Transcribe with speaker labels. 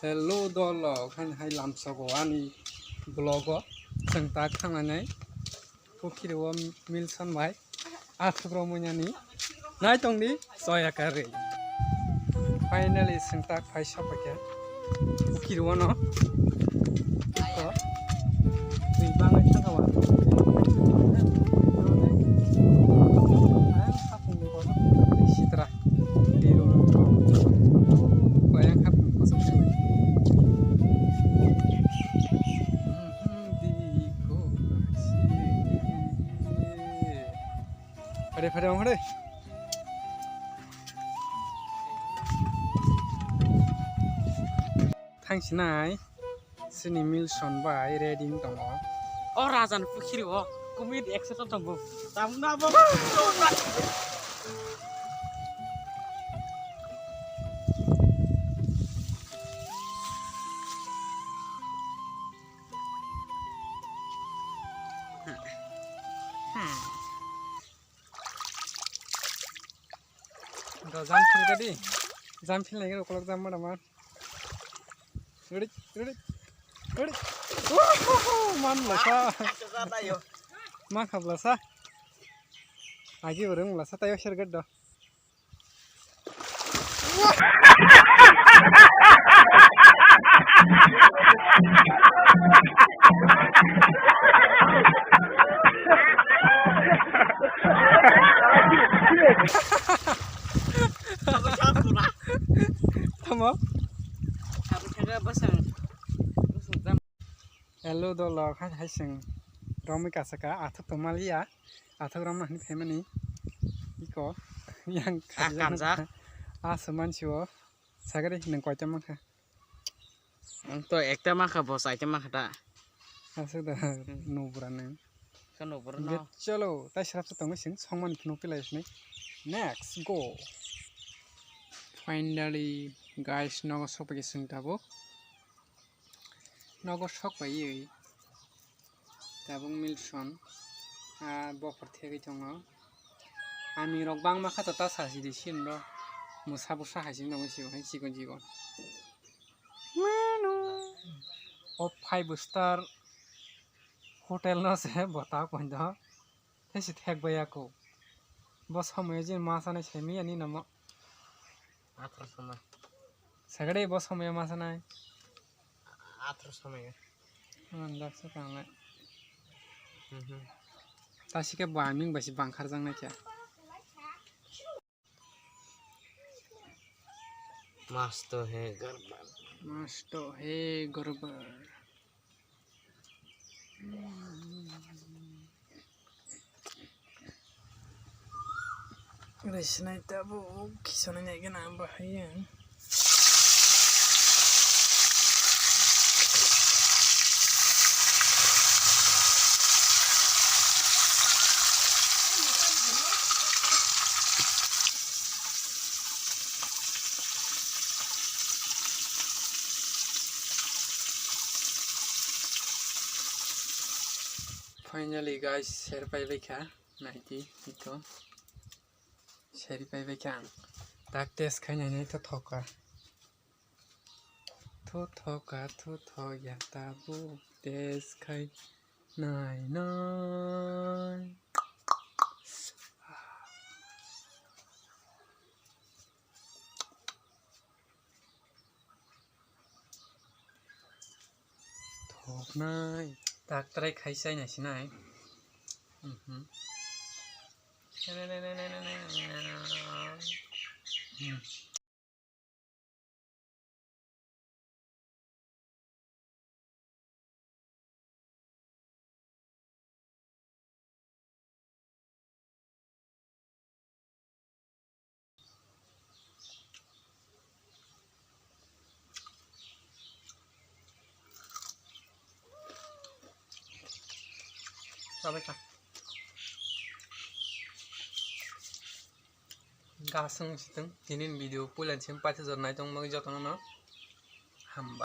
Speaker 1: Hello dolo kan hai lamsago ani blogo जों दा थांनानै फुख्रियाव मिल सानबाय आथुग्रमनियानि नाय दंनि जयाकारि फाइनाली जों दा फाइसा पाके फुख्रियाव न तो दैबाङै थांगावा Sidra दिरु bayang hap masuk sini pada orang deh थांसिनाय sini Milson by reading dong
Speaker 2: oh rajan pikir wo kumit ekset dong bu tamna bo
Speaker 1: Zampil tadi, zampil lagi kalau jam mana? Ready, man lasa, makap lasa, lagi orang lasa tayo sergat dah. Tama? Hello dolo kan hai sing romi kasaka athuk tomalia athuk ram nahni family iko yang
Speaker 2: kamza
Speaker 1: asaman siwo sagari nang koita mangka
Speaker 2: to ekta makha bos aita makha ta
Speaker 1: asuk da nubrane
Speaker 2: kan over
Speaker 1: no chalo tai sarap sa tongo sing songman phno pilai sni next go finally guys nogo sopage sing tabo nogo sokbai tabung Milson bokor thegi tongo ami rok bangma khato ta sasi di sin ro musa busa hasin dong sigo hai sigon menu o 5 star hotel no se bota kondo thesi thekbaya ko bos homoy jin masane semi ani namo
Speaker 2: atro samay
Speaker 1: sagade bos homoy masanai
Speaker 2: atro samay
Speaker 1: daksa kanga tasike baming basi bangkhar jang naikya
Speaker 2: masto he
Speaker 1: garbar Resnai tabu kisana naik na bahaya Finally guys, share by Vika 90 itu share by Vika tak test kayaknya ini tuh thoka ya tabu test kay nai thok nai tak try khaisai na sinai Sabi ka gasang siteng tinin video pulan sim 5000 nai tong mag jotong no hamba